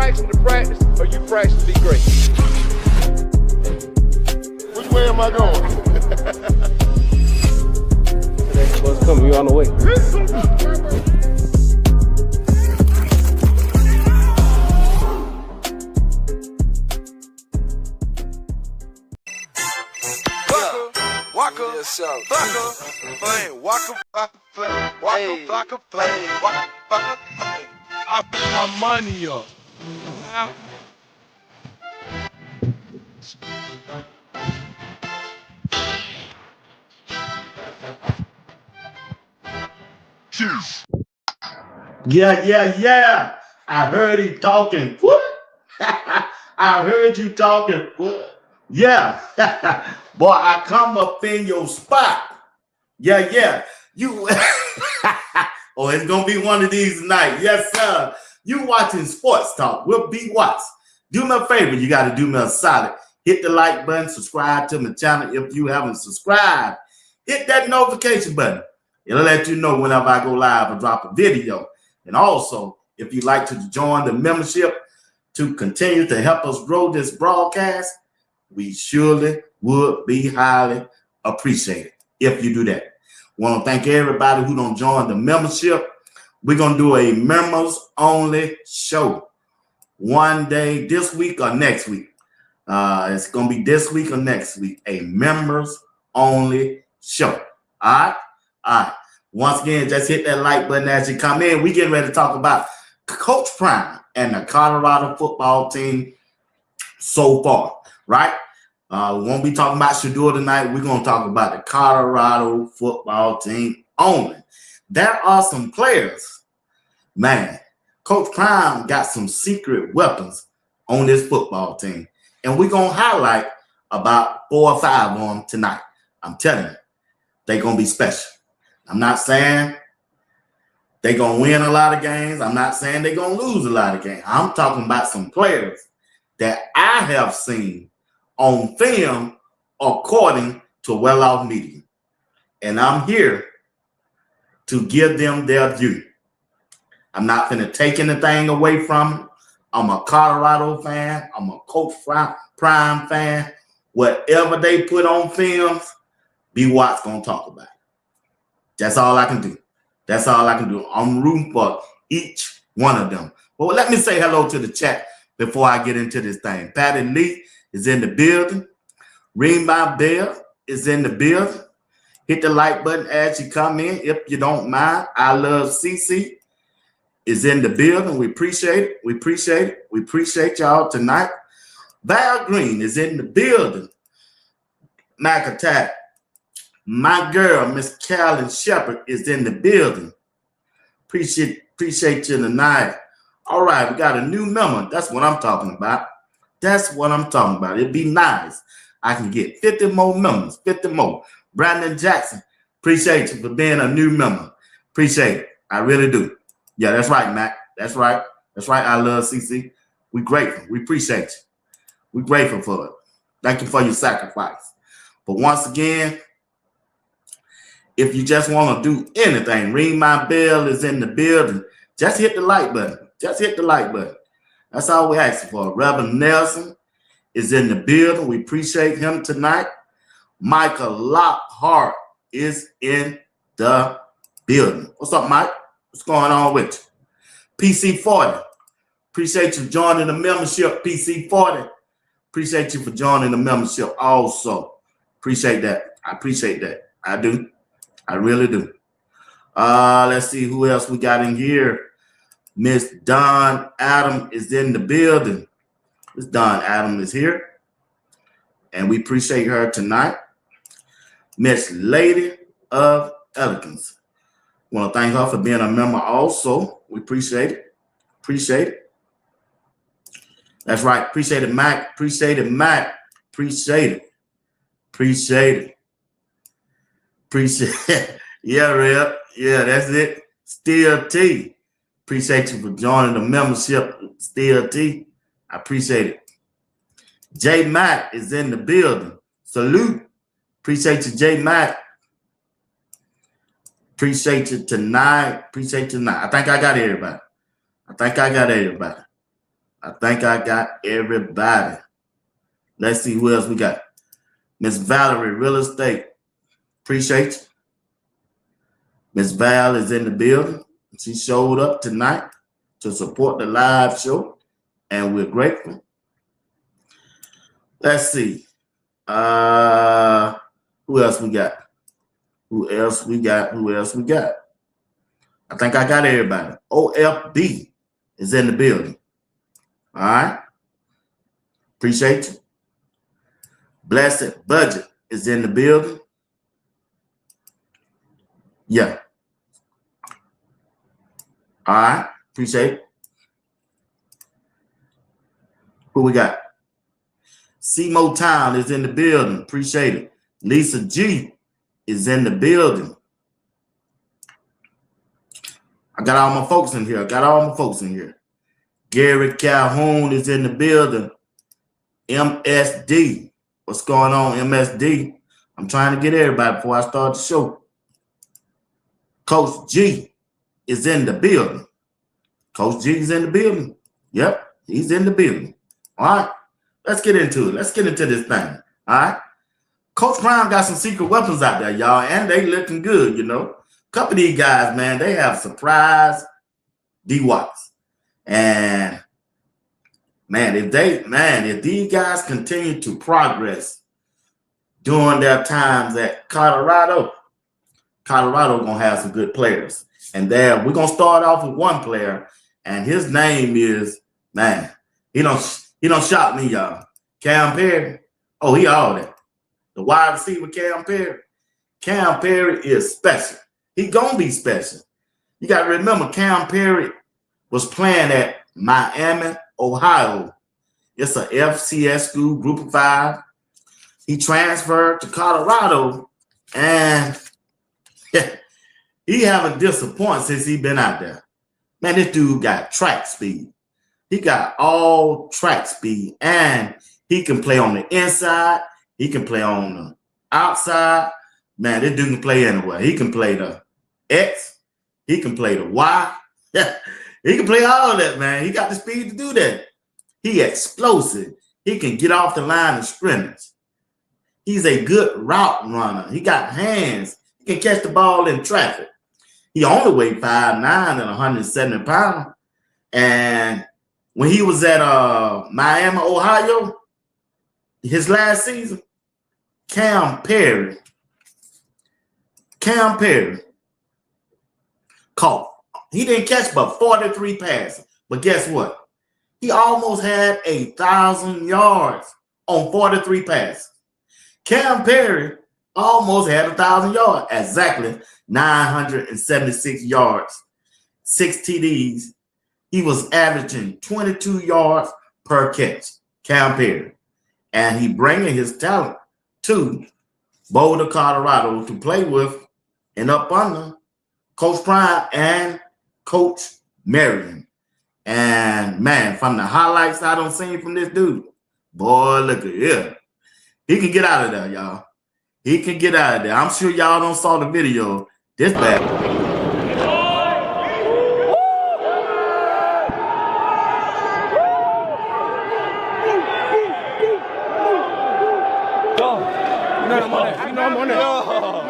fraction to practice or you fraction to be great? Which way am I going? Next bus coming, you on the way. Waka, flame, waka, flame, waka, flame, waka, flame. I put my money up. Yeah. I heard he talking. What? I heard you talking. What? Yeah. Boy, I come up in your spot. Yeah. You. Oh, it's going to be one of these tonight. Yes, sir. You watching Sports Talk with B. Watts. Do me a favor. You got to do me a solid. Hit the like button. Subscribe to my channel if you haven't subscribed. Hit that notification button. It'll let you know whenever I go live or drop a video. And also, if you'd like to join the membership to continue to help us grow this broadcast, we surely would be highly appreciated if you do that. Want to thank everybody who don't join the membership. We're going to do a members only show one day this week or next week. It's going to be this week or next week, a members only show. All right. Once again, just hit that like button as you come in. We getting ready to talk about Coach Prime and the Colorado football team so far, right? We won't be talking about Shador tonight. We're going to talk about the Colorado football team only. There are some players, man. Coach Prime got some secret weapons on this football team, and we're going to highlight about 4 or 5 of them tonight. I'm telling you, they're going to be special. I'm not saying they're going to win a lot of games. I'm not saying they're going to lose a lot of games. I'm talking about some players that I have seen on film according to well-off media. And I'm here to give them their due. I'm not going to take anything away from them. I'm a Colorado fan. I'm a Coach Prime fan. Whatever they put on films, B. Watt's going to talk about it. That's all I can do. That's all I can do. I'm rooting for each one of them. Well, let me say hello to the chat before I get into this thing. Patty Lee is in the building. Ring my bell is in the building. Hit the like button as you come in, if you don't mind. I love CC is in the building. We appreciate it. We appreciate it. We appreciate y'all tonight. Val Green is in the building. Mac Attack. My girl, Miss Carolyn Shepherd, is in the building. Appreciate you tonight. All right, we got a new member. That's what I'm talking about. That's what I'm talking about. It'd be nice. I can get 50 more members, 50 more. Brandon Jackson, appreciate you for being a new member. Appreciate it. I really do. Yeah, that's right, Mac. That's right. That's right. I love CC. We grateful. We appreciate you. We're grateful for it. Thank you for your sacrifice. But once again, if you just want to do anything, ring my bell is in the building. Just hit the like button. Just hit the like button. That's all we're asking for. Reverend Nelson is in the building. We appreciate him tonight. Michael Lockhart is in the building. What's up, Mike? What's going on with you? PC40. Appreciate you joining the membership, PC40. Appreciate you for joining the membership also. Appreciate that. I appreciate that. I do. I really do. Let's see who else we got in here. Miss Dawn Adam is in the building. Miss Dawn Adam is here. And we appreciate her tonight. Miss Lady of Elegance. Want to thank her for being a member also. We appreciate it. Appreciate it. That's right. Appreciate it, Mac. Appreciate it, Mac. Appreciate it. Appreciate it. Appreciate it. Yeah, Reb. Yeah, that's it. Still T. Appreciate you for joining the membership. Still T. I appreciate it. J Mac is in the building. Salute. Appreciate you, J Mac. Appreciate you tonight. Appreciate you tonight. I think I got everybody. I think I got everybody. Let's see who else we got. Miss Valerie, real estate. Appreciate you. Miss Val is in the building. She showed up tonight to support the live show, and we're grateful. Let's see. Who else we got? Who else we got? Who else we got? I think I got everybody. OFB is in the building. All right. Appreciate you. Blessed Budget is in the building. Yeah. All right. Appreciate it. Who we got? C-Mo Town is in the building. Appreciate it. Lisa G is in the building. I got all my folks in here. Gary Calhoun is in the building. MSD. What's going on, MSD? I'm trying to get everybody before I start the show. Coach G is in the building. Coach G is in the building. Yep, he's in the building. All right, let's get into it. Let's get into this thing. All right. Coach Brown got some secret weapons out there, y'all, and they looking good, you know. A couple of these guys, man, they have surprise DWATs. And if these guys continue to progress during their times at Colorado gonna have some good players. And there we're gonna start off with one player, and his name is, man, he don't shock me, y'all. Cam Perry. Oh, he all that. The wide receiver Cam Perry. Cam Perry is special. He gonna be special. You gotta remember, Cam Perry was playing at Miami, Ohio. It's a FCS school, group of 5. He transferred to Colorado, and he haven't disappointed since he been out there. Man, this dude got track speed. He got all track speed, and he can play on the inside. He can play on the outside. Man, this dude can play anywhere. He can play the X. He can play the Y. He can play all of that, man. He got the speed to do that. He explosive. He can get off the line of scrimmage. He's a good route runner. He got hands. He can catch the ball in traffic. He only weighed 5'9" and 170 pounds. And when he was at Miami, Ohio, his last season, Cam Perry caught. He didn't catch but 43 passes. But guess what? He almost had 1,000 yards on 43 passes. Cam Perry almost had 1,000 yards. Exactly 976 yards, 6 TDs. He was averaging 22 yards per catch, Cam Perry. And he bringing his talent to Boulder, Colorado to play with and up under Coach Prime and Coach Marion. And man, from the highlights I don't see from this dude, boy, look at him. He can get out of there, y'all. He can get out of there. I'm sure y'all don't saw the video. This bad.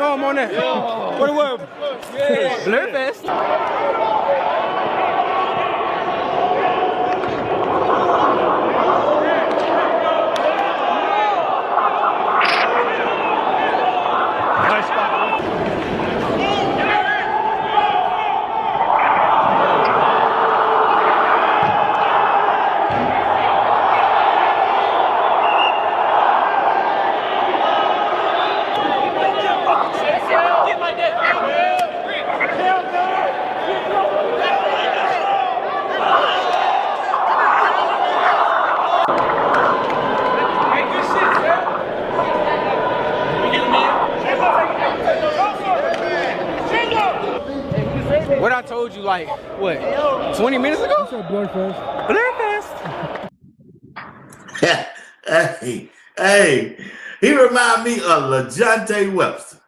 I'm on that. What the word? Blurfest. What I told you, like, what, 20 minutes ago? You said Blurfest. Blurfest. Hey, he remind me of LaJohntay Webster.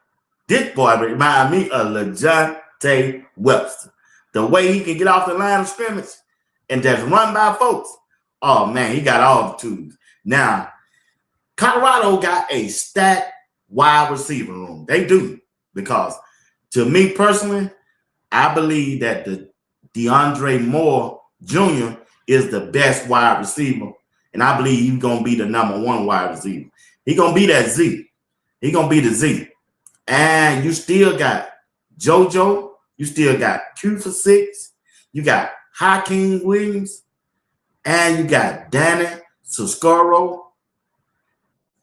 This boy remind me of LaJohntay Webster. The way he can get off the line of scrimmage and just run by folks. Oh man, he got all the tools. Now, Colorado got a stacked wide receiver room. They do, because to me personally, I believe that the DeAndre Moore Jr. is the best wide receiver, and I believe he's gonna be the number 1 wide receiver. He's gonna be that Z. He's gonna be the Z. And you still got JoJo. You still got Q for 6. You got Hakeem Williams, and you got Danny Suscaro.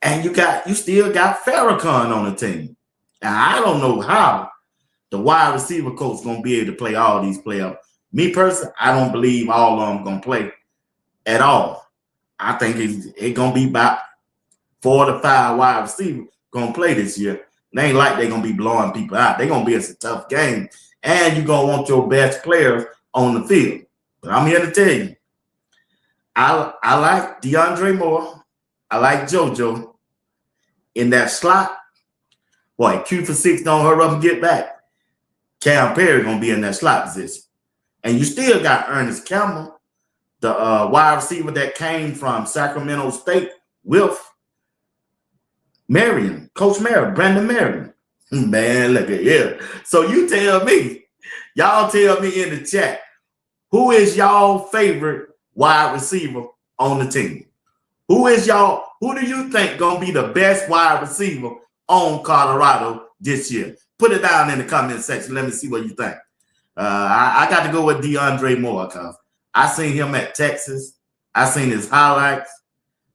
And you still got Farrakhan on the team. And I don't know how the wide receiver coach is going to be able to play all these players. Me personally, I don't believe all of them going to play at all. I think it's going to be about 4 to 5 wide receivers going to play this year. It ain't like they're going to be blowing people out. They're going to be a tough game. And you're going to want your best players on the field. But I'm here to tell you, I like DeAndre Moore. I like JoJo. In that slot, boy, Q for 6 don't hurry up and get back. Cam Perry gonna be in that slot position. And you still got Ernest Campbell, the wide receiver that came from Sacramento State with Marion, Coach Marion, Brandon Marion. Man, look at here. So you tell me, y'all tell me in the chat, who is y'all favorite wide receiver on the team? Who do you think gonna be the best wide receiver on Colorado this year? Put it down in the comment section. Let me see what you think. I got to go with DeAndre Moore, because I seen him at Texas. I seen his highlights.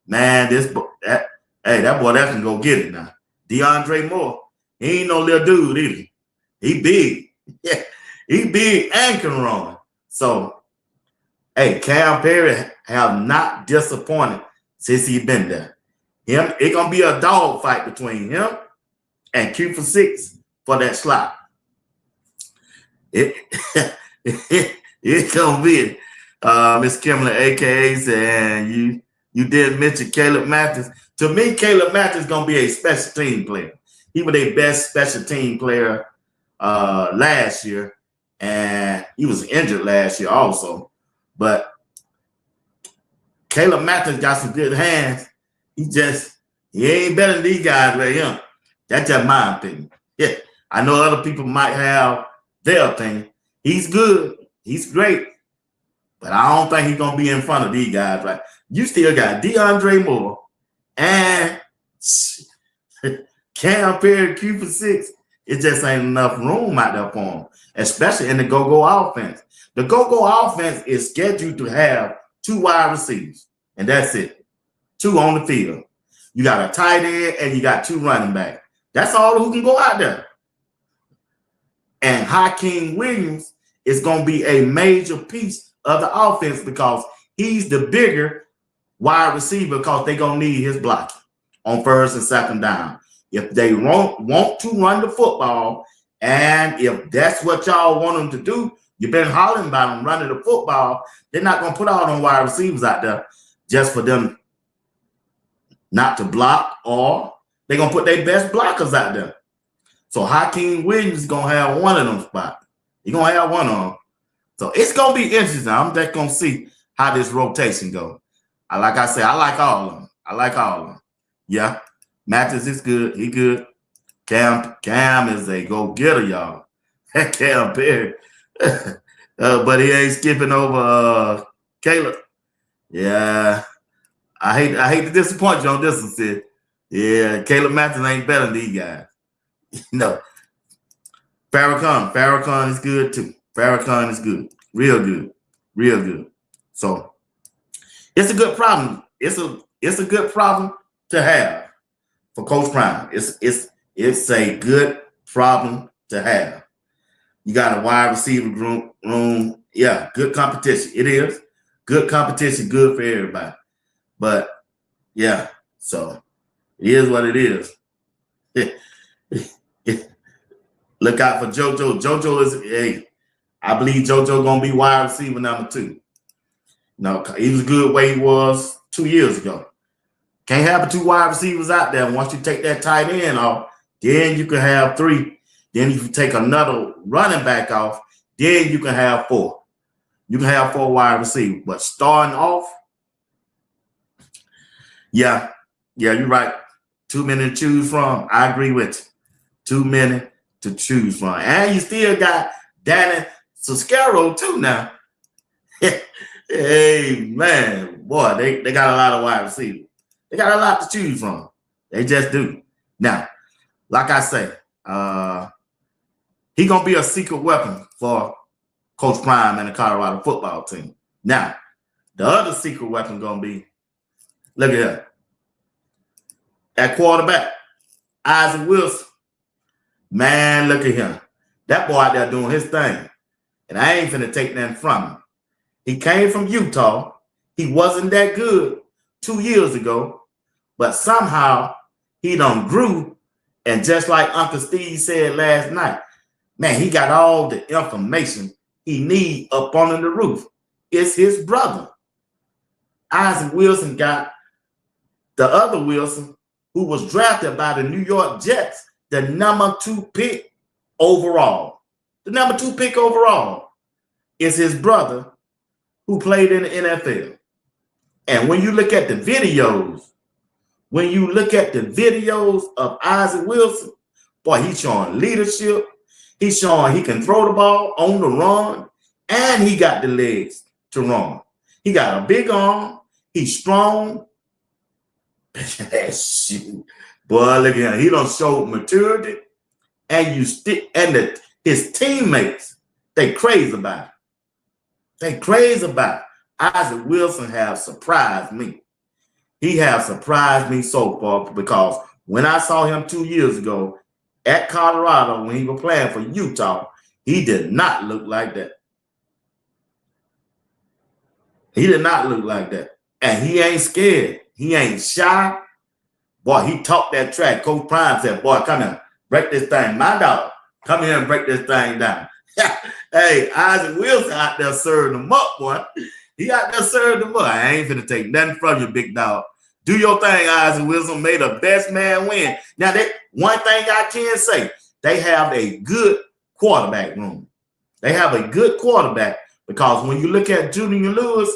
Man, that boy that can go get it now. DeAndre Moore, he ain't no little dude either. He big. Yeah, he big and can run. So, hey, Cam Perry have not disappointed since he been there. It's gonna be a dog fight between him and Q for 6 for that slot. It's gonna be Miss Kimberly, aka and you did mention Caleb Mathis. To me, Caleb Mathis is gonna be a special team player. He was a best special team player last year, and he was injured last year also. But Caleb Mathis got some good hands. He ain't better than these guys right here. That's just my opinion. Yeah, I know other people might have their opinion. He's good. He's great. But I don't think he's going to be in front of these guys. Right? You still got DeAndre Moore and Cam Perry, Q for 6. It just ain't enough room out there for him, especially in the go-go offense. The go-go offense is scheduled to have 2 wide receivers, and that's it. 2 on the field. You got a tight end and you got 2 running backs. That's all who can go out there. And Hakeem Williams is going to be a major piece of the offense, because he's the bigger wide receiver, because they're going to need his blocking on first and second down. If they want to run the football, and if that's what y'all want them to do, you've been hollering about them running the football, they're not going to put all them wide receivers out there just for them not to block, or they're going to put their best blockers out there. So Hakeem Williams is going to have one of them spots. He's going to have one of them. So it's going to be interesting. I'm just going to see how this rotation goes. Like I said, I like all of them. I like all of them. Yeah. Mathis is good. He good. Cam is a go-getter, y'all. Cam Perry. But he ain't skipping over Caleb. Yeah. I hate to disappoint you on this one, Sid. Yeah, Caleb Mathis ain't better than these guys. No. Farrakhan is good too. Farrakhan is good. Real good. Real good. So it's a good problem. It's a good problem to have for Coach Prime. It's a good problem to have. You got a wide receiver room. Yeah, good competition. It is. Good competition, good for everybody. But yeah, so it is what it is. Look out for JoJo. JoJo is I believe JoJo gonna be wide receiver number 2. No, he was good where he was 2 years ago. Can't have 2 wide receivers out there. Once you take that tight end off, then you can have 3. Then if you take another running back off, then you can have 4. You can have 4 wide receivers. But starting off, Yeah, you're right. Too many to choose from. I agree with you. Too many to choose from. And you still got Danny Soscaro too now. Hey, man. Boy, they got a lot of wide receivers. They got a lot to choose from. They just do. Now, like I say, he going to be a secret weapon for Coach Prime and the Colorado football team. Now, the other secret weapon going to be, look at that. At quarterback, Isaac Wilson. Man, look at him. That boy out there doing his thing. And I ain't finna take nothing from him. He came from Utah. He wasn't that good 2 years ago, but somehow he done grew. And just like Uncle Steve said last night, man, he got all the information he need up under the roof. It's his brother. Isaac Wilson got the other Wilson, who was drafted by the New York Jets, the #2 pick overall. The #2 pick overall is his brother who played in the NFL. And when you look at the videos, of Isaac Wilson, boy, he's showing leadership. He's showing he can throw the ball on the run, and he got the legs to run. He got a big arm. He's strong. Shoot. Boy, look at him. He done showed maturity, and his teammates, they crazy about it. They crazy about it. Isaac Wilson have surprised me. He has surprised me so far, because when I saw him 2 years ago at Colorado when he was playing for Utah, he did not look like that. He did not look like that. And he ain't scared. He ain't shy. Boy, he talked that track. Coach Prime said, boy, come here, break this thing. My dog, come here and break this thing down. Hey, Isaac Wilson out there serving them up, boy. He out there serving them up. I ain't finna take nothing from you, big dog. Do your thing, Isaac Wilson. May the best man win. Now, one thing I can say, they have a good quarterback room. They have a good quarterback, because when you look at Julian Lewis,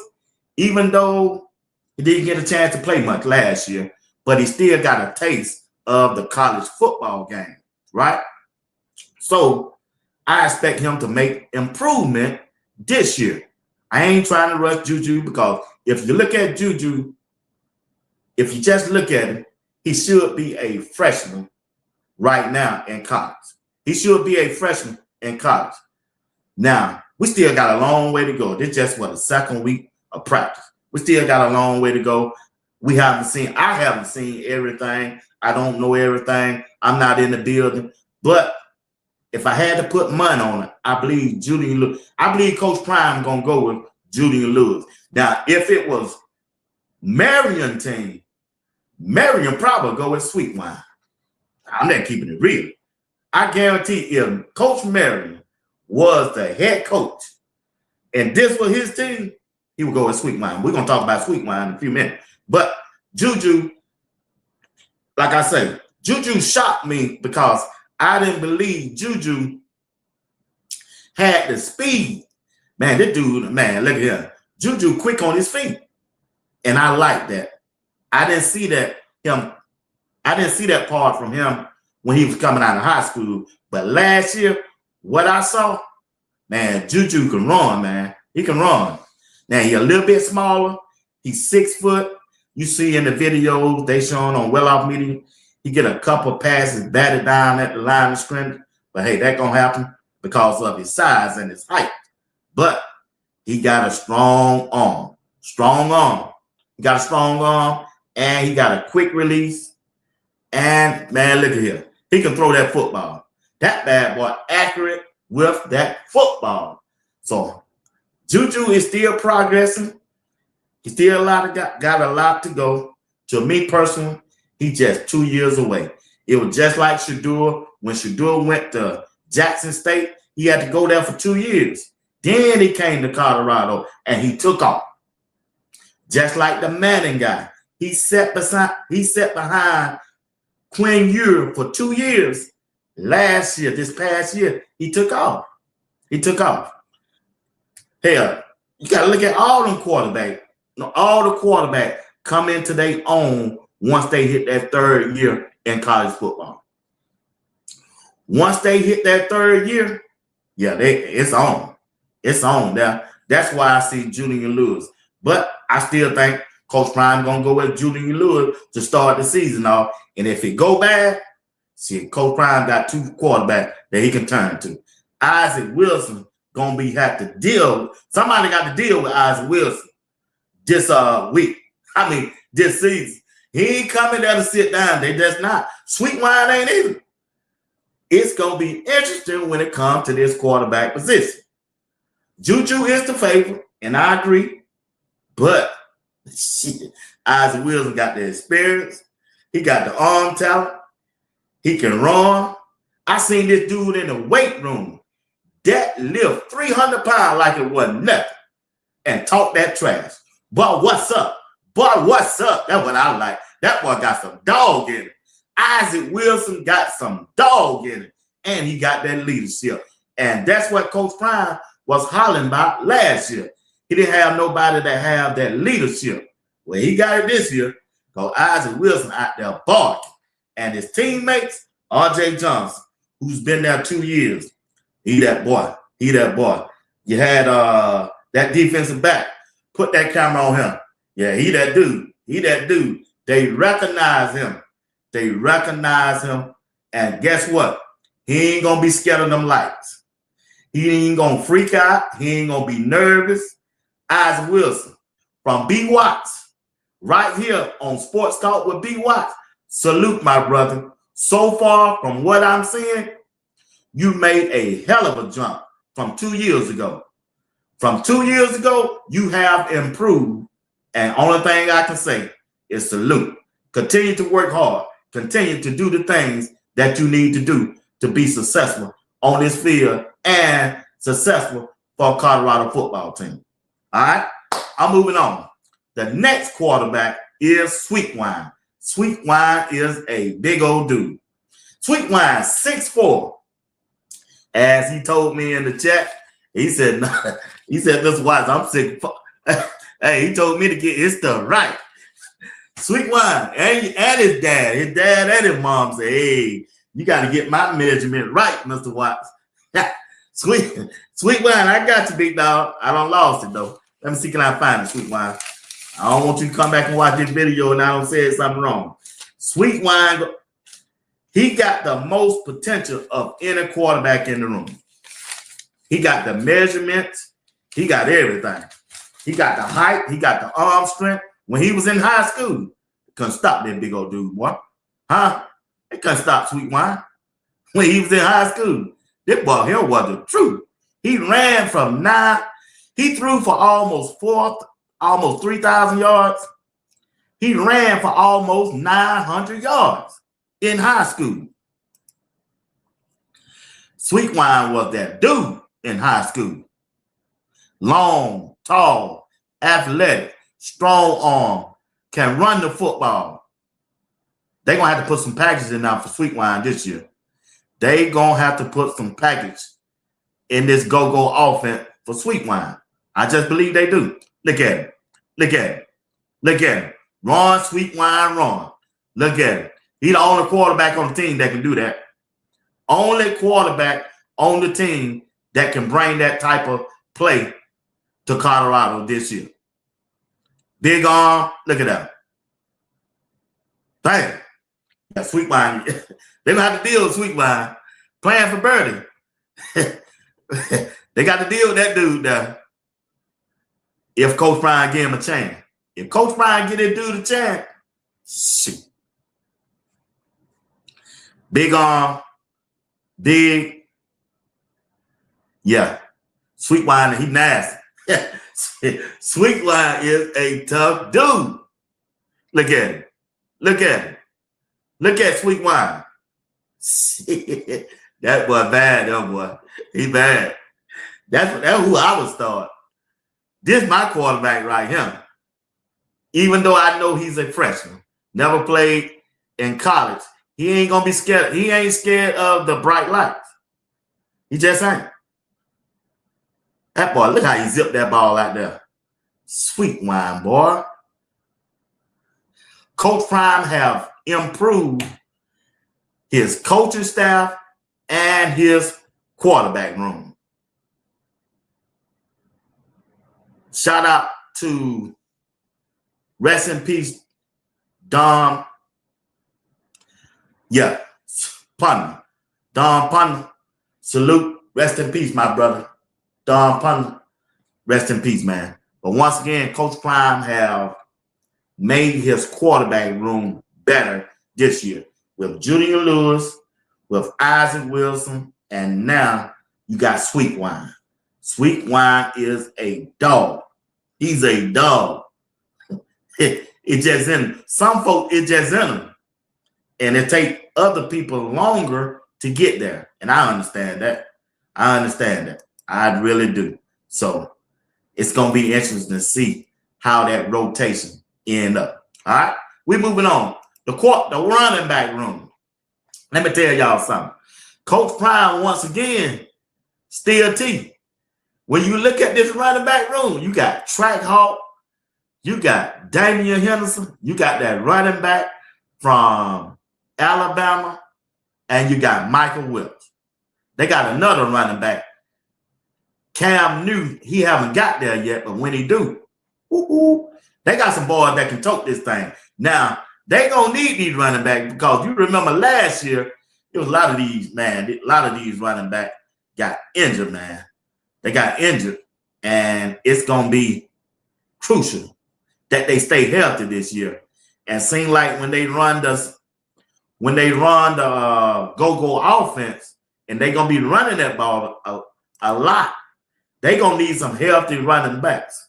even though he didn't get a chance to play much last year, but he still got a taste of the college football game, right? So I expect him to make improvement this year. I ain't trying to rush Juju, because if you look at Juju, if you just look at him, he should be a freshman right now in college. He should be a freshman in college. Now, we still got a long way to go. This just the second week of practice. We still got a long way to go. I haven't seen everything. I don't know everything. I'm not in the building. But if I had to put money on it, I believe Coach Prime gonna go with Julian Lewis. Now, if it was Marion team, Marion probably go with Sweetwine. I'm not keeping it real. I guarantee if Coach Marion was the head coach and this was his team, he would go with Sweetwine. We're gonna talk about Sweetwine in a few minutes. But Juju, like I say, Juju shocked me, because I didn't believe Juju had the speed. Man, this dude, man, look at him. Juju quick on his feet. And I like that. I didn't see that part from him when he was coming out of high school. But last year, what I saw, man, Juju can run, man. He can run. Now, he's a little bit smaller. He's 6 foot. You see in the videos they showing on Well Off Media, he get a couple passes batted down at the line of scrimmage. But hey, that gonna happen because of his size and his height. But he got a strong arm. Strong arm. He got a strong arm, and he got a quick release. And man, look at him. He can throw that football. That bad boy accurate with that football. So Juju is still progressing. He still got a lot to go. To me personally, he's just 2 years away. It was just like Shedeur. When Shedeur went to Jackson State, he had to go there for 2 years. Then he came to Colorado and he took off. Just like the Manning guy. He sat behind Quinn Ewers for 2 years. This past year, he took off. Hell, you got to look at all them quarterbacks. All the quarterbacks come into their own once they hit that third year in college football. Once they hit that third year, yeah, it's on. It's on there. That's why I see Julian Lewis. But I still think Coach Prime gonna go with Julian Lewis to start the season off. And if it go bad, see, Coach Prime got 2 quarterbacks that he can turn to. Isaac Wilson gonna have to deal. Somebody got to deal with Isaac Wilson this week. I mean, this season. He ain't coming there to sit down. They just not. Sweet Wine ain't either. It's gonna be interesting when it comes to this quarterback position. Juju is the favorite, and I agree. But shit, Isaac Wilson got the experience. He got the arm talent. He can run. I seen this dude in the weight room that lift 300 pounds like it wasn't nothing and talk that trash. But what's up? But what's up? That's what I like. That boy got some dog in it. Isaac Wilson got some dog in it. And he got that leadership. And that's what Coach Prime was hollering about last year. He didn't have nobody that have that leadership. Well, he got it this year because Isaac Wilson out there barking. And his teammates, R.J. Johnson, who's been there 2 years, he that boy. He that boy. You had that defensive back. Put that camera on him. Yeah, he that dude. He that dude. They recognize him. They recognize him. And guess what? He ain't going to be scared of them lights. He ain't going to freak out. He ain't going to be nervous. Isaac Wilson from B. Watts, right here on Sports Talk with B. Watts. Salute, my brother. So far, from what I'm seeing, you made a hell of a jump from 2 years ago. From 2 years ago, you have improved. And only thing I can say is salute. Continue to work hard. Continue to do the things that you need to do to be successful on this field and successful for a Colorado football team. All right, I'm moving on. The next quarterback is Sweet Wine. Sweet Wine is a big old dude. Sweet Wine, 6'4". As he told me in the chat, he said, Mr. Watts, I'm 6'4". Hey, he told me to get his stuff right. Sweet Wine and his dad and his mom said, hey, you got to get my measurement right, Mr. Watts. Sweet Wine, I got you, big dog. I don't lost it, though. Let me see, can I find it, Sweet Wine? I don't want you to come back and watch this video and I don't say something wrong. Sweet Wine, he got the most potential of any quarterback in the room. He got the measurements. He got everything. He got the height. He got the arm strength. When he was in high school, couldn't stop that big old dude, boy. Huh? They couldn't stop Sweet Wine. When he was in high school, this boy here was the truth. He ran from 9. He threw for almost 3,000 yards. He ran for almost 900 yards in high school. Sweet Wine was that dude in high school. Long, tall, athletic, strong arm, can run the football. They're going to have to put some packages in now for Sweet Wine this year. They're going to have to put some package in this go-go offense for Sweet Wine. I just believe they do. Look at him. Look at him. Look at him. Run, Sweet Wine, run. Look at him. He's the only quarterback on the team that can do that. Only quarterback on the team that can bring that type of play to Colorado this year. Big arm. Look at that. Bam. That Sweet Wine. They don't have to deal with Sweet Wine. Playing for birdie. They got to deal with that dude there. If Coach Prime give him a chance. If Coach Prime get that dude a chance, shoot. Big arm. Big. Yeah. Sweet Wine, he nasty. Sweet Wine is a tough dude. Look at him. Look at him. Look at Sweet Wine. That boy bad, that boy. He bad. That's who I would start. This is my quarterback right here. Even though I know he's a freshman, never played in college, he ain't gonna be scared. He ain't scared of the bright lights. He just ain't. That boy, look how he zipped that ball out there. Sweet Wine, boy. Coach Prime have improved his coaching staff and his quarterback room. Shout out to rest in peace, Don. Yeah, Pun. Don Pun. Salute. Rest in peace, my brother. Don Pun. Rest in peace, man. But once again, Coach Prime have made his quarterback room better this year with Julian Lewis, with Isaac Wilson, and now you got Sweet Wine. Sweet Wine is a dog. He's a dog. It just in him. Some folk, it just in them. And it take other people longer to get there. And I understand that. I understand that. I really do. So it's going to be interesting to see how that rotation end up. All right? We're moving on. The running back room. Let me tell y'all something. Coach Prime, once again, still T. When you look at this running back room, you got Track Hawk, you got Damian Henderson, you got that running back from Alabama, and you got Michael Wills. They got another running back. Cam Newton, he haven't got there yet, but when he do, they got some boys that can tote this thing. Now, they gonna need these running backs because you remember last year, it was a lot of these, man, a lot of these running backs got injured, man. They got injured, and it's gonna be crucial that they stay healthy this year. And seem like when they run the go-go offense, and they're gonna be running that ball a lot, they're gonna need some healthy running backs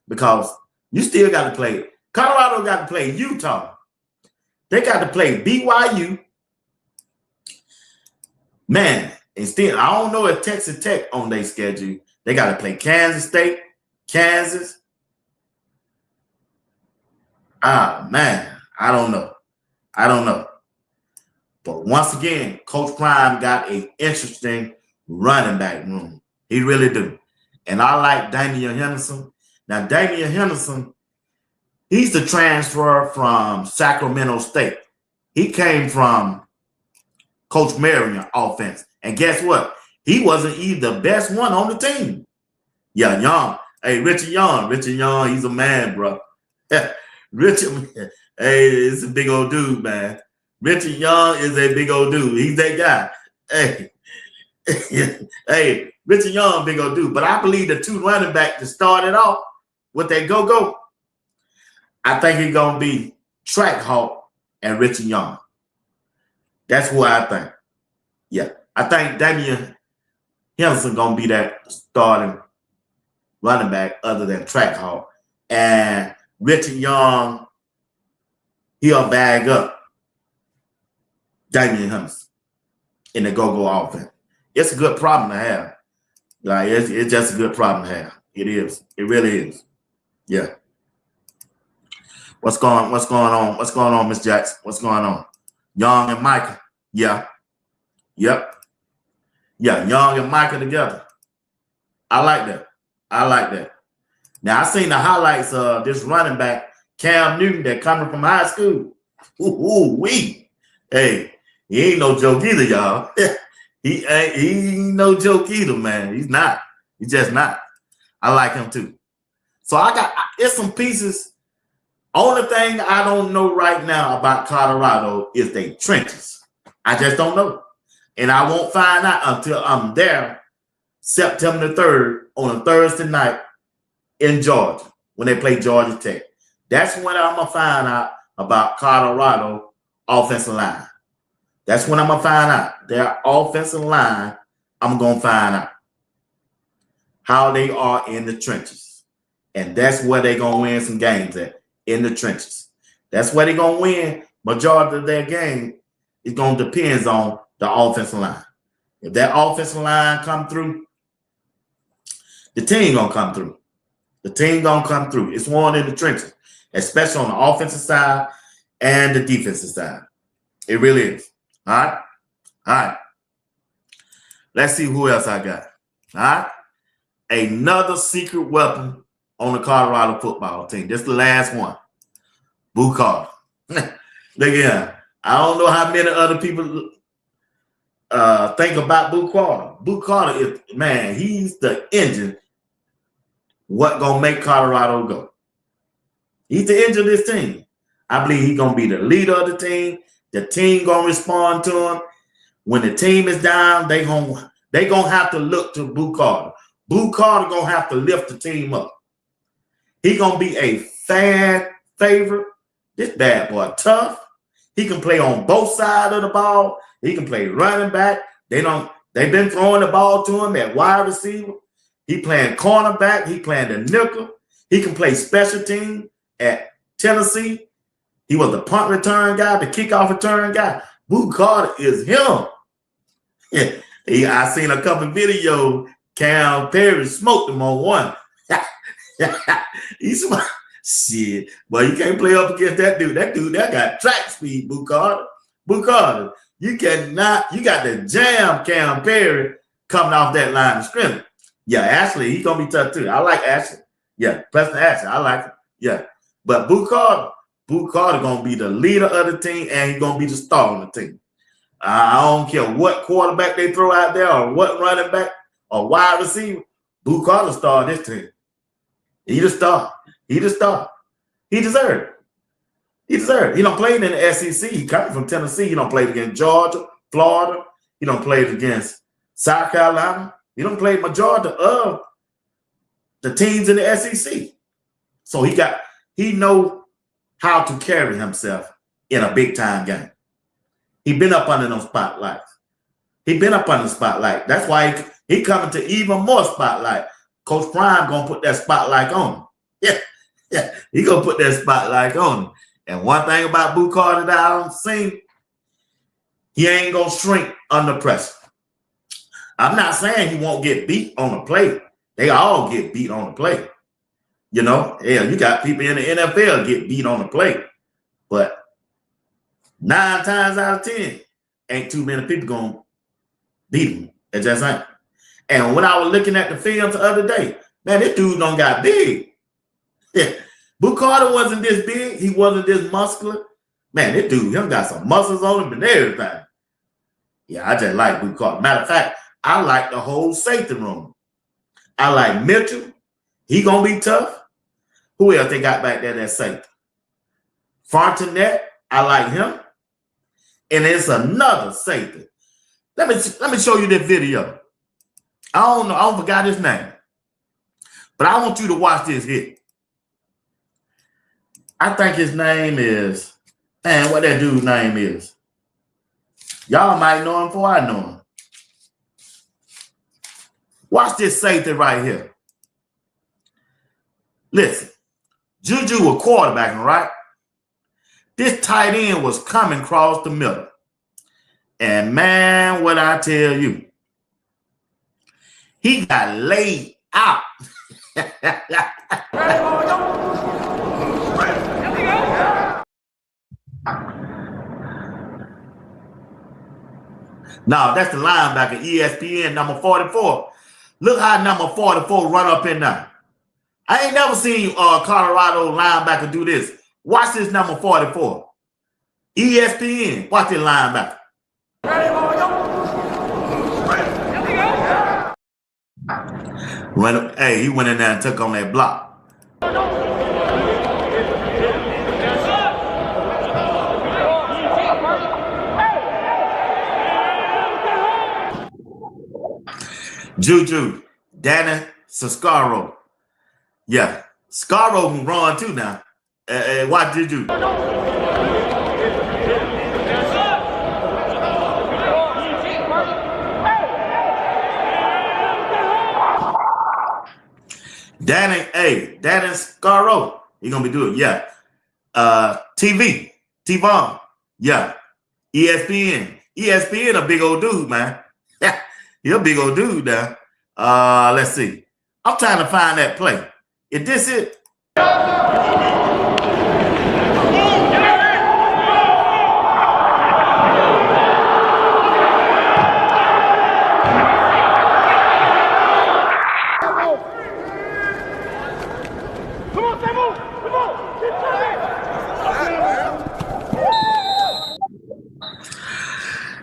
because you still got to play. Colorado got to play Utah. They got to play BYU. Man, instead, I don't know if Texas Tech on their schedule. They got to play Kansas State, Kansas. Ah, man, I don't know. I don't know. But once again, Coach Prime got an interesting running back room. He really do. And I like Damian Henderson. Now, Damian Henderson, he's the transfer from Sacramento State. He came from Coach Marion offense. And guess what? He wasn't even the best one on the team. Yeah, Young. Hey, Richard Young. Richard Young, he's a man, bro. Richard, hey, it's a big old dude, man. Richard Young is a big old dude. He's that guy. Hey, hey, Richard Young, big old dude. But I believe the two running backs to start it off with that go-go, I think it's going to be Track Hawk and Richard Young. That's who I think. Yeah, I think Damian Henderson going to be that starting running back other than Track Hawk. And Richard Young, he'll bag up Damian Henderson in the go-go offense. It's a good problem to have. Like it's just a good problem to have. It is. It really is. Yeah. What's going on? What's going on, Miss Jackson? What's going on? Young and Micah. Yeah. Yep. Yeah, Young and Micah together. I like that. I like that. Now I seen the highlights of this running back, Cam Newton, that coming from high school. Hey, he ain't no joke either, y'all. He ain't no joke either, man. He's not. He's just not. I like him too. So it's some pieces. Only thing I don't know right now about Colorado is they trenches. I just don't know. And I won't find out until I'm there September the 3rd on a Thursday night in Georgia when they play Georgia Tech. That's when I'm going to find out about Colorado offensive line. That's when I'm going to find out their offensive line. I'm going to find out how they are in the trenches. And that's where they're going to win some games at, in the trenches. That's where they're going to win. Majority of their game is going to depend on the offensive line. If that offensive line come through, the team going to come through. The team going to come through. It's one in the trenches, especially on the offensive side and the defensive side. It really is. All right? All right. Let's see who else I got. All right? Another secret weapon on the Colorado football team. This is the last one. Boo Carter. Look here. I don't know how many other people think about Boo Carter. Boo Carter is, man, he's the engine. What gonna make Colorado go? He's the engine of this team. I believe he's gonna be the leader of the team. The team gonna respond to him. When the team is down, they gonna have to look to Boo Carter. Boo Carter gonna have to lift the team up. He gonna be a fan favorite. This bad boy tough. He can play on both sides of the ball. He can play running back. They've been throwing the ball to him at wide receiver. He playing cornerback. He playing the nickel. He can play special team at Tennessee. He was the punt return guy, the kickoff return guy. Boo Carter is him. I seen a couple of videos. Cam Perry smoked him on one. He's shit. But you can't play up against that dude. That got track speed, Boo Carter. Boo Carter, you got the jam Cam Perry coming off that line of scrimmage. Yeah, Ashley, he's gonna be tough too. I like Ashley. Yeah, Preston Ashley, I like him. Yeah. But Boo Carter gonna be the leader of the team, and he's gonna be the star on the team. I don't care what quarterback they throw out there or what running back or wide receiver. Boo Carter star this team. He the star. He the star. He deserved it. He deserved it. He don't play in the SEC. He coming from Tennessee. He don't play against Georgia, Florida. He don't play against South Carolina. He don't play majority of the teams in the SEC. So he know how to carry himself in a big time game. He been up under those spotlights. He been up under the spotlight. That's why he coming to even more spotlight. Coach Prime gonna put that spotlight on him. Yeah, he gonna put that spotlight on him. And one thing about Boo Carter that I don't see, he ain't gonna shrink under pressure. I'm not saying he won't get beat on the play. They all get beat on the play. You know, yeah, you got people in the NFL get beat on the play, but 9 times out of 10, ain't too many people gonna beat him. It just ain't. And when I was looking at the film the other day, man, this dude don't got big. Yeah. Boo Carter wasn't this big. He wasn't this muscular. Man, this dude, him got some muscles on him and everything. Yeah, I just like Boo Carter. Matter of fact, I like the whole safety room. I like Mitchell. He gonna be tough. Who else they got back there that safety? Fontenette, I like him. And it's another safety. Let me show you this video. I don't know, I don't forgot his name. But I want you to watch this hit. I think his name is, man, what that dude's name is. Y'all might know him before I know him. Watch this safety right here. Listen, Juju was quarterbacking, right? This tight end was coming across the middle. And man, what I tell you, he got laid out. Now, that's the linebacker, ESPN, number 44. Look how number 44 run up in there. I ain't never seen Colorado linebacker do this. Watch this number 44. ESPN, watch this linebacker. Hey, he went in there and took on that block. Juju, Danny Sascaro. Yeah, Scarro can run too now. Watch Juju. Danny Scarro. He gonna be doing, yeah. T-Von. Yeah. ESPN a big old dude, man. He a big old dude now. Let's see. I'm trying to find that play. Is this it?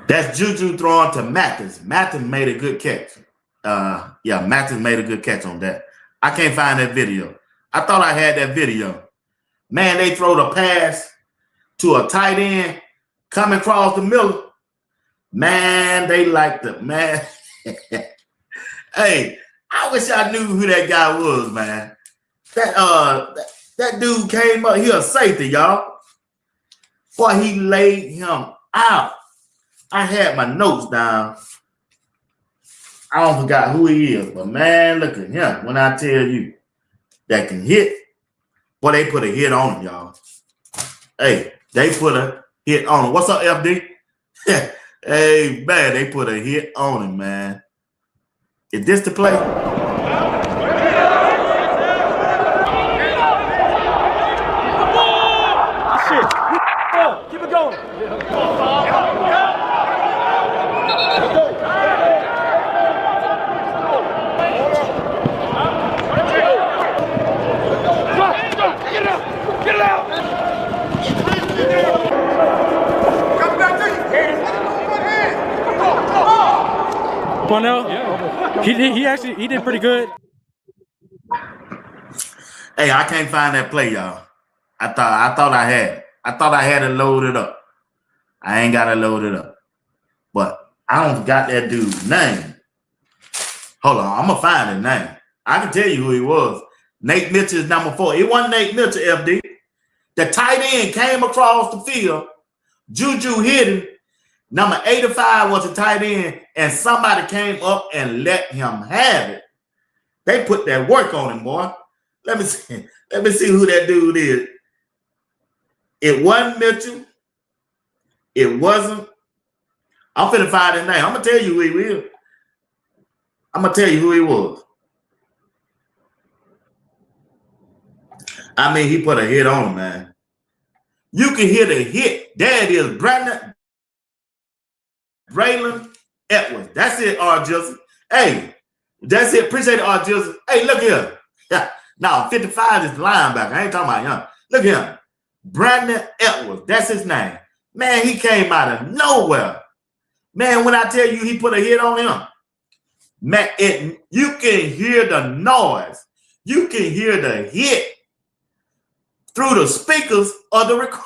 That's Juju throwing to Mathis. Mathis made a good catch. Yeah, Mathis made a good catch on that. I can't find that video. I thought I had that video. Man, they throw the pass to a tight end coming across the middle. Man, they like the man. Hey, I wish I knew who that guy was, man. That dude came up. He a safety, y'all. Boy, he laid him out. I had my notes down. I don't forgot who he is, but man, look at him. When I tell you that can hit, boy, they put a hit on him, y'all. Hey, they put a hit on him. What's up, FD? Hey, man, they put a hit on him, man. Is this the play? Shit. Keep it going. Get it out! Come back to you. Cornell, yeah. He did pretty good. Hey, I can't find that play, y'all. I thought I had it loaded up. I ain't got it loaded up. But I don't got that dude's name. Hold on, I'm gonna find his name. I can tell you who he was. Nate Mitchell is number 4. It wasn't Nate Mitchell, FD. The tight end came across the field. Juju hit him. Number 85 was a tight end, and somebody came up and let him have it. They put that work on him, boy. Let me see. Let me see who that dude is. It wasn't Mitchell. It wasn't. I'm finna find his name. I'm gonna tell you who he is. I'm gonna tell you who he was. I mean, he put a hit on him, man. You can hear the hit. There it is, Braylon Edwards. That's it, R. Joseph. Hey, that's it. Appreciate it, R. Joseph. Hey, look here. Yeah. Now, 55 is the linebacker. I ain't talking about him. Look at him. Brandon Edwards. That's his name. Man, he came out of nowhere. Man, when I tell you he put a hit on him, man, you can hear the noise. You can hear the hit through the speakers of the record.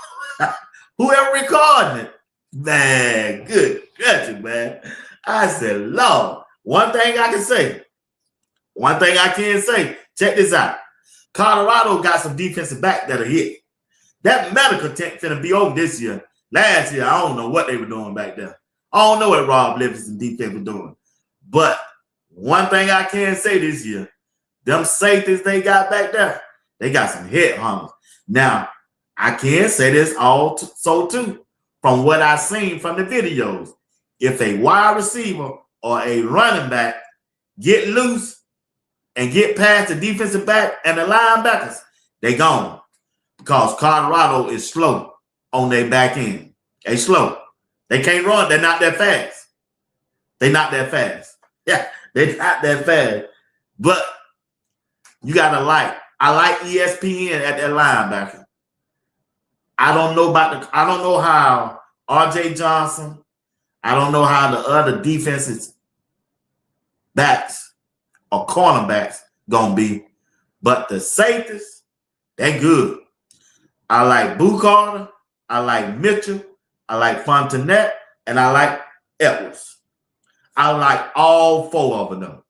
Whoever recording it. Man, good gracious, man. I said, Lord, one thing I can say. Check this out. Colorado got some defensive back that'll hit. That medical tent finna be over this year. Last year, I don't know what they were doing back there. I don't know what Rob Livingston defense was doing. But one thing I can say this year, them safeties they got back there, they got some hit hunters. Now, I can say this also too, from what I've seen from the videos. If a wide receiver or a running back get loose and get past the defensive back and the linebackers, they gone. Because Colorado is slow on their back end. They slow. They can't run. They're not that fast. Yeah, they're not that fast. But you gotta I like ESPN at that linebacker. I don't know how RJ Johnson, I don't know how the other defenses backs or cornerbacks gonna be, but the safeties, they good. I like Boo Carter, I like Mitchell, I like Fontenette, and I like Edwards. I like all 4 of them.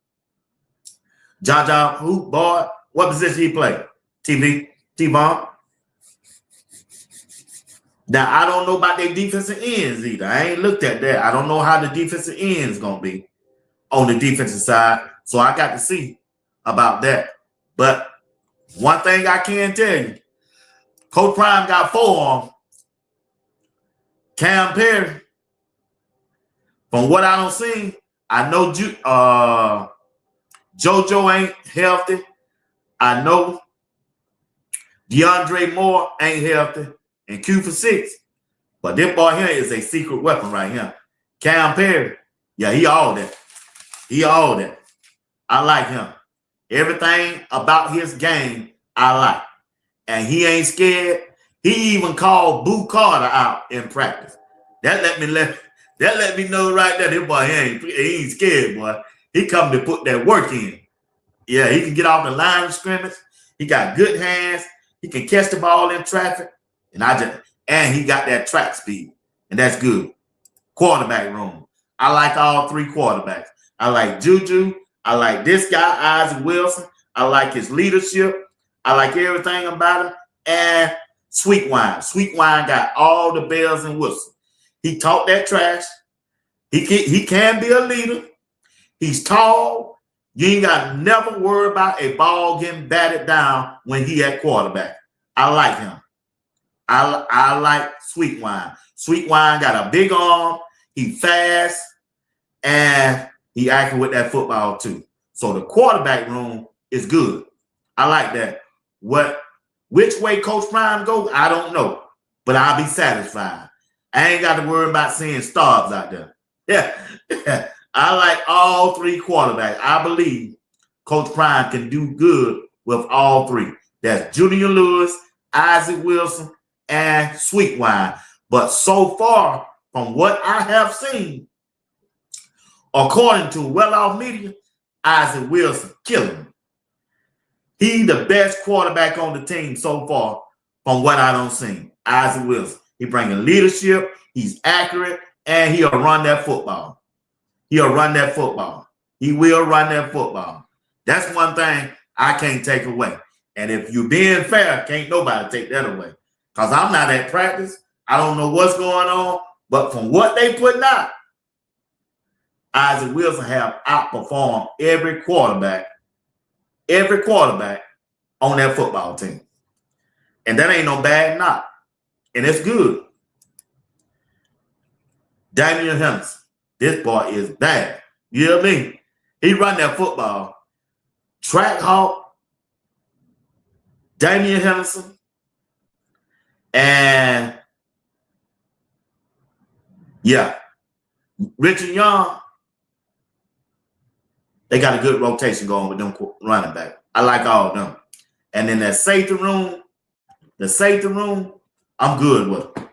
John, who, boy, what position he play? T-Von. Now, I don't know about their defensive ends either. I ain't looked at that. I don't know how the defensive ends going to be on the defensive side. So I got to see about that. But one thing I can tell you, Coach Prime got 4 on Cam Perry. From what I don't see, I know JoJo ain't healthy. I know DeAndre Moore ain't healthy. And Q for 6. But this boy here is a secret weapon right here. Cam Perry. Yeah, he all that. I like him. Everything about his game, I like. And he ain't scared. He even called Boo Carter out in practice. That That let me know right there. This boy, he ain't scared, boy. He come to put that work in. Yeah, he can get off the line of scrimmage. He got good hands. He can catch the ball in traffic. And he got that track speed. And that's good. Quarterback room. I like all three quarterbacks. I like Juju. I like this guy, Isaac Wilson. I like his leadership. I like everything about him. And Sweet Wine. Sweet Wine got all the bells and whistles. He talked that trash. He can be a leader. He's tall. You ain't got to never worry about a ball getting batted down when he at quarterback. I like him. I like Sweet Wine. Sweet Wine got a big arm. He fast. And he accurate with that football too. So the quarterback room is good. I like that. Which way Coach Prime goes, I don't know. But I'll be satisfied. I ain't got to worry about seeing stars out there. Yeah. I like all three quarterbacks. I believe Coach Prime can do good with all three. That's Junior Lewis, Isaac Wilson, and Sweet Wine. But so far, from what I have seen, according to well-off media, Isaac Wilson killing him. He the best quarterback on the team so far from what I don't see. Isaac Wilson. He bringing leadership. He's accurate. And he'll run that football. He'll run that football. He will run that football. That's one thing I can't take away. And if you're being fair, can't nobody take that away. Because I'm not at practice. I don't know what's going on. But from what they putting out, Isaac Wilson have outperformed every quarterback on that football team. And that ain't no bad knock. And it's good. Daniel Henderson. This boy is bad. You know what I mean? He run that football. Track Hawk, Daniel Henderson, and yeah, Richard Young. They got a good rotation going with them running back. I like all of them. And then that safety room, I'm good with them.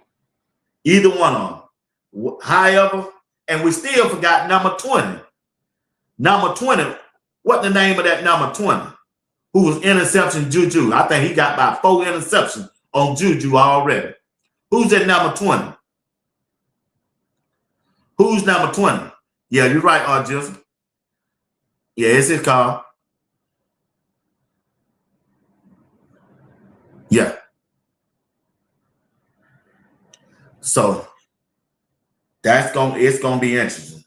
Either one of them. However, and we still forgot number 20. Number 20, what the name of that number 20? Who was interception Juju? I think he got about 4 interceptions on Juju already. Who's that number 20? Who's number 20? Yeah, you're right, Arjus. Yeah, it's his car. Yeah. So it's gonna be interesting.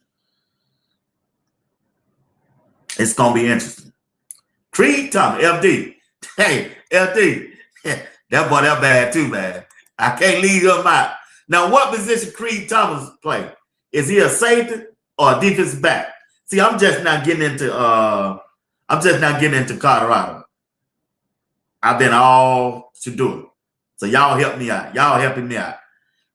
It's gonna be interesting. Creed Thomas, LD. Hey, LD. That boy, that bad too, man. I can't leave him out. Now, what position Creed Thomas play? Is he a safety or a defensive back? See, I'm just not getting into Colorado. I've been all to do it. So y'all help me out. Y'all helping me out.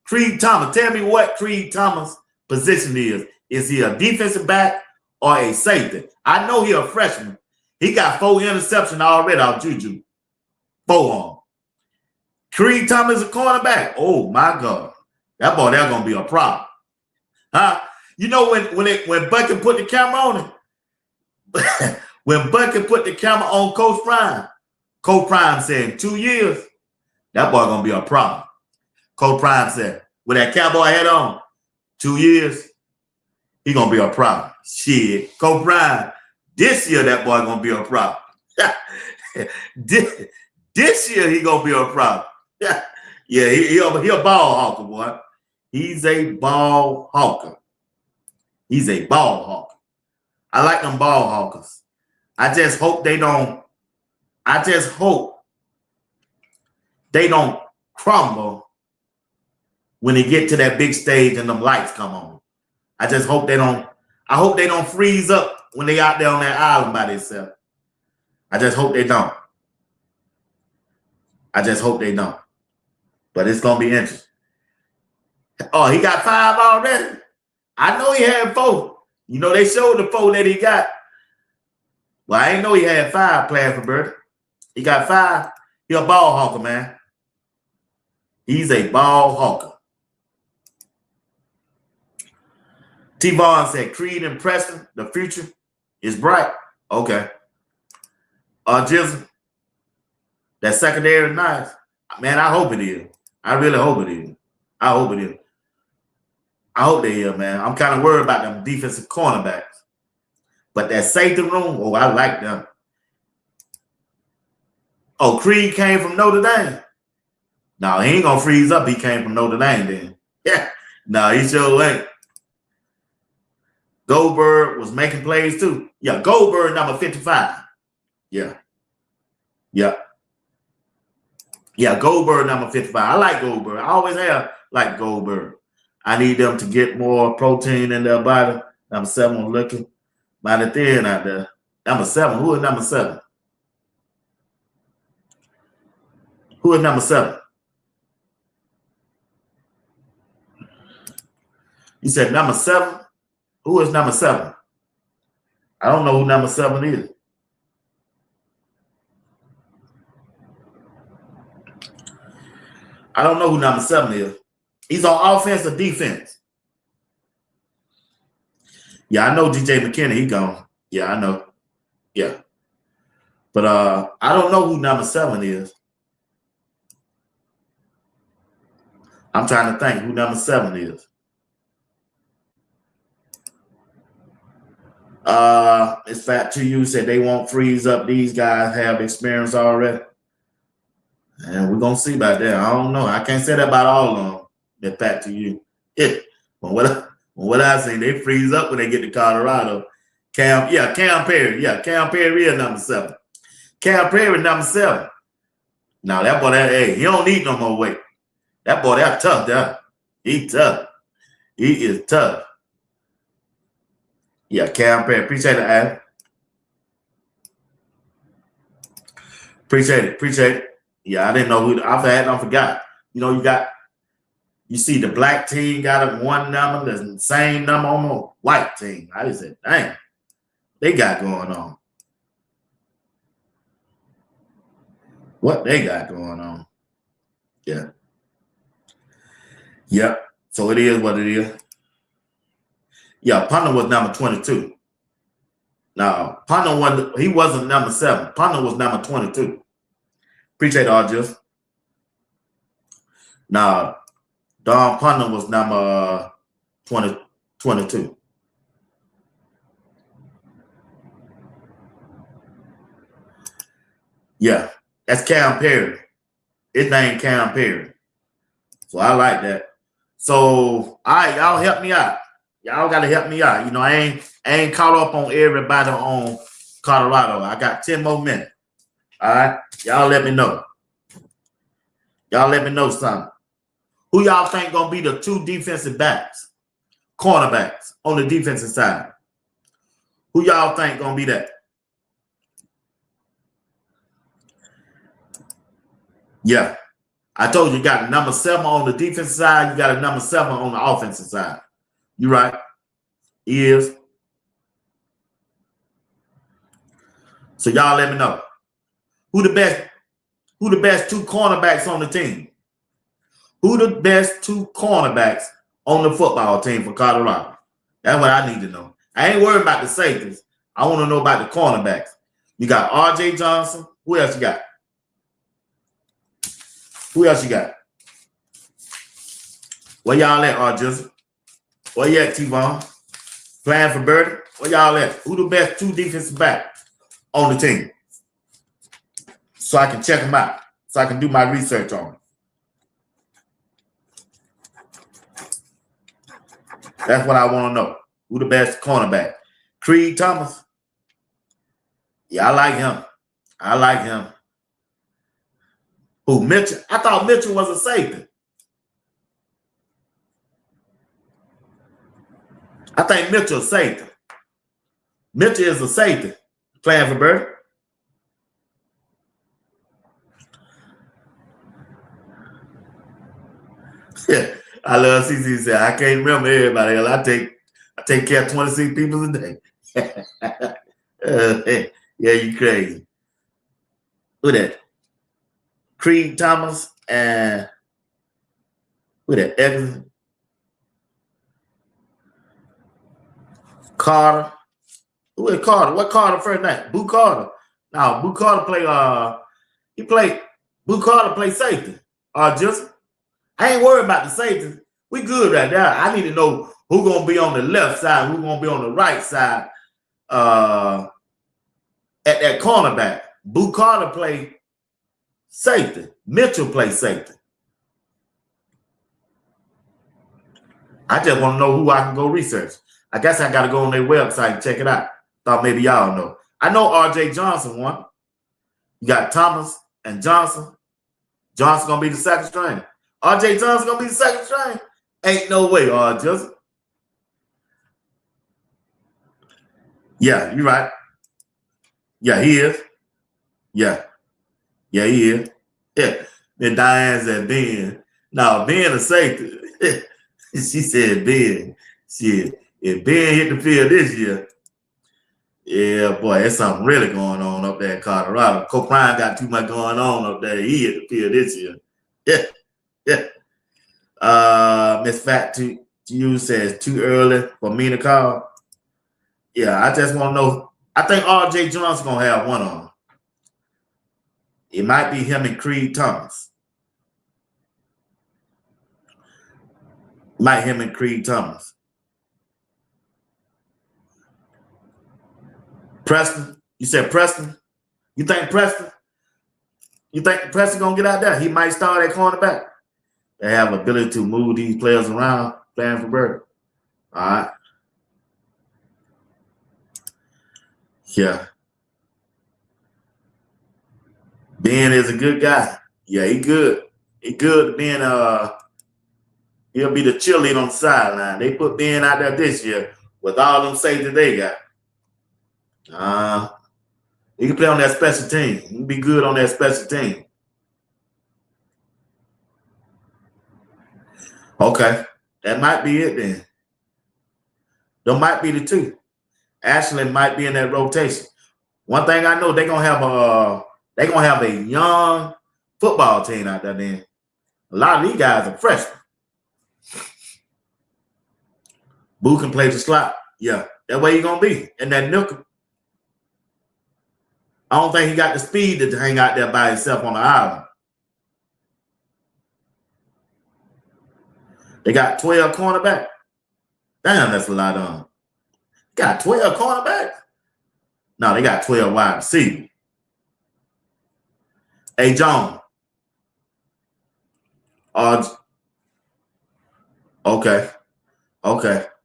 Creed Thomas, tell me what Creed Thomas' position is. Is he a defensive back or a safety? I know he's a freshman. He got 4 interceptions already off Juju. 4 on him. Creed Thomas a cornerback. Oh my God. That boy, that's gonna be a problem. Huh? You know when Bucky put the camera on him, when Bucky put the camera on Coach Prime said in 2 years, that boy gonna be a problem. Coach Prime said, with that cowboy hat on, 2 years, he gonna be a problem. Shit, Coach Prime, this year that boy gonna be a problem. this year he gonna be a problem. Yeah, he a ball hawker, boy. He's a ball hawker. He's a ball hawker. I like them ball hawkers. I just hope they don't crumble when they get to that big stage and them lights come on. I just hope they don't. I hope they don't freeze up when they out there on that island by themselves. I just hope they don't. I just hope they don't. But it's gonna be interesting. Oh, he got 5 already. I know he had 4. You know, they showed the 4 that he got. Well, I didn't know he had 5 playing for Birdie. He got 5. He a ball hawker, man. He's a ball hawker. T-Vaughn said, Creed and Preston, the future is bright. Okay. Jizzle, that secondary is nice. Man, I hope it is. I really hope it is. I hope it is. I hope they is, man. I'm kind of worried about them defensive cornerbacks. But that safety room, oh, I like them. Oh, Creed came from Notre Dame. No, he ain't going to freeze up. He came from Notre Dame then. Yeah. No, he sure ain't. Goldberg was making plays too. Yeah, Goldberg number 55. Yeah. Yeah. Yeah, Goldberg number 55. I like Goldberg. I always have liked Goldberg. I need them to get more protein in their body. Number 7 was looking mighty thin out there. Number 7. Who is number 7? Who is number 7? You said number 7? Who is number 7? I don't know who number 7 is. I don't know who number 7 is. He's on offense or defense? Yeah, I know DJ McKinney. He gone. Yeah, I know. Yeah. But I don't know who number 7 is. I'm trying to think who number 7 is. It's Fat to You said they won't freeze up. These guys have experience already. And we're going to see about that. I don't know. I can't say that about all of them. That Fat to You. Yeah. But what I say, they freeze up when they get to Colorado. Cam Perry. Yeah, Cam Perry is number 7. Cam Perry number 7. Now that boy, he don't need no more weight. That boy, that's tough, there. He tough. He is tough. Yeah, Cam Perry. Appreciate it, Adam. Appreciate it. Yeah, I didn't know who. I forgot. You know, you see the black team got one number, the same number on the white team. I just said, dang, they got going on. What they got going on. Yeah. Yep. So it is what it is. Yeah, Punter was number 22. Now, he wasn't number 7. Punter was number 22. Appreciate all just. Now, Don Punter was number 22. Yeah, that's Cam Perry. His name Cam Perry. So I like that. So, all right, y'all help me out. Y'all got to help me out. You know, I ain't caught up on everybody on Colorado. I got 10 more minutes. All right? Y'all let me know. Y'all let me know something. Who y'all think going to be the 2 defensive backs, cornerbacks on the defensive side? Who y'all think going to be that? Yeah. I told you got number 7 on the defensive side. You got a number 7 on the offensive side. You right. He is. So y'all let me know. Who the best 2 cornerbacks on the team? Who the best 2 cornerbacks on the football team for Colorado? That's what I need to know. I ain't worried about the safeties. I want to know about the cornerbacks. You got R.J. Johnson. Who else you got? Who else you got? Where y'all at, R.J.? Where you at, T-Vaughn? Playing for Birdie? Where y'all at? Who the best 2 defensive backs on the team? So I can check them out. So I can do my research on them. That's what I want to know. Who the best cornerback? Creed Thomas? Yeah, I like him. Who, Mitchell? I thought Mitchell was a safety. I think Mitchell's safety. Mitchell is a safety playing for Bird. Yeah, I love CC said, I can't remember everybody else. I take care of 26 people a day. Yeah, you crazy. Who that? Creed Thomas and who that? Evans. Carter. Who is Carter? What Carter first name? Boo Carter. No, Boo Carter Boo Carter play safety. Just I ain't worried about the safety. We good right there. I need to know who gonna be on the left side, who gonna be on the right side. At that cornerback. Boo Carter play safety. Mitchell play safety. I just want to know who I can go research. I guess I got to go on their website and check it out. Thought maybe y'all know. I know R.J. Johnson won. You got Thomas and Johnson. Johnson going to be the second string. R.J. Johnson going to be the second string. Ain't no way, Johnson. Yeah, you're right. Yeah, he is. Yeah. Yeah, he is. Yeah. Then Diane said Ben. No, Ben a safety. She said Ben. Shit. If Ben hit the field this year, yeah, boy, there's something really going on up there in Colorado. Coach Prime got too much going on up there. He hit the field this year. Yeah. Miss Fat to you says too early for me to call. Yeah, I just want to know. I think R.J. Johnson gonna have one on. It might be him and Creed Thomas. Might him and Creed Thomas. Preston, you said Preston? You think Preston? You think Preston gonna get out there? He might start at cornerback. They have ability to move these players around, playing for Bird. All right. Yeah. Ben is a good guy. Yeah, he good. He good. Ben, he'll be the cheerleader on the sideline. They put Ben out there this year with all them safety they got. He can play on that special team. He can be good on that special team. Okay. That might be it then. There might be the two. Ashley might be in that rotation. One thing I know, they're gonna have a young football team out there then. A lot of these guys are freshmen. Boo can play the slot. Yeah, that way he's gonna be in that nickel. I don't think he got the speed to hang out there by himself on the island. They got 12 cornerbacks. Damn, that's a lot of them. Got 12 cornerbacks? No, they got 12 wide receivers. Hey, John. Okay.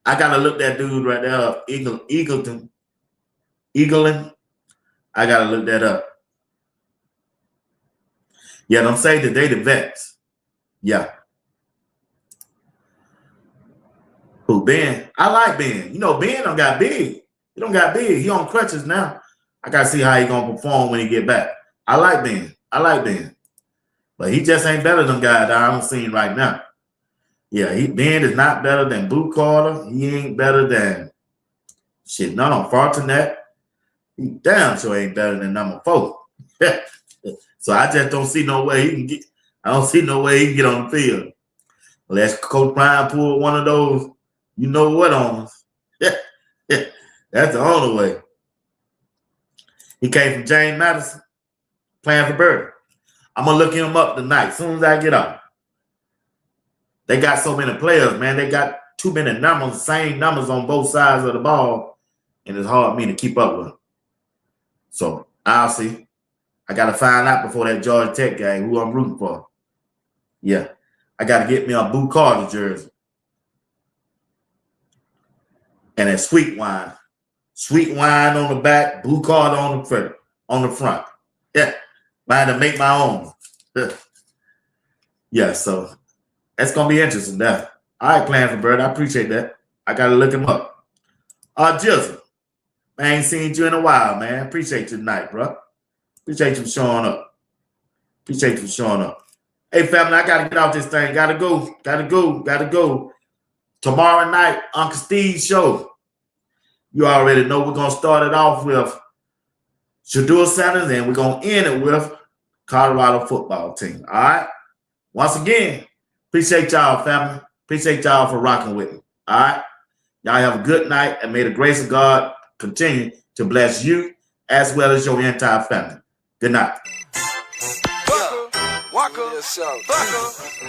I got to look that dude right there up. Eagleton. I got to look that up. Yeah, don't say that they the vets. Yeah. Who, Ben? I like Ben. You know, Ben don't got big. He don't got big. He on crutches now. I got to see how he going to perform when he get back. I like Ben. But he just ain't better than guys that I'm seeing right now. Yeah, Ben is not better than Boo Carter. He ain't better than none on Fortinet. He damn sure ain't better than number 4. So I just don't see no way he can get. I don't see no way he can get on the field. Unless Coach Prime pull one of those, you know what on us. That's the only way. He came from James Madison, playing for Bird. I'm gonna look him up tonight as soon as I get off. They got so many players, man. They got too many numbers, same numbers on both sides of the ball, and it's hard for me to keep up with them. So I'll see. I got to find out before that Georgia Tech game who I'm rooting for. Yeah, I got to get me a Boo Carter jersey. And a sweet wine. Sweet wine on the back, Boo Carter on the front. Yeah, mine to make my own. Yeah, so that's going to be interesting now. All right, Plan for Bird. I appreciate that. I got to look him up. Jizzle. I ain't seen you in a while, man. Appreciate you tonight, bro. Appreciate you showing up. Hey, family, I got to get off this thing. Got to go. Tomorrow night, Uncle Steve's show. You already know we're going to start it off with deionsanders, and we're going to end it with Colorado football team. All right? Once again, appreciate y'all, family. Appreciate y'all for rocking with me. All right? Y'all have a good night, and may the grace of God continue to bless you as well as your entire family. Good night. Waka,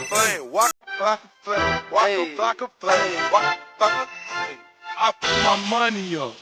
flame, waka, flame, waka, flame, waka, I put my money up.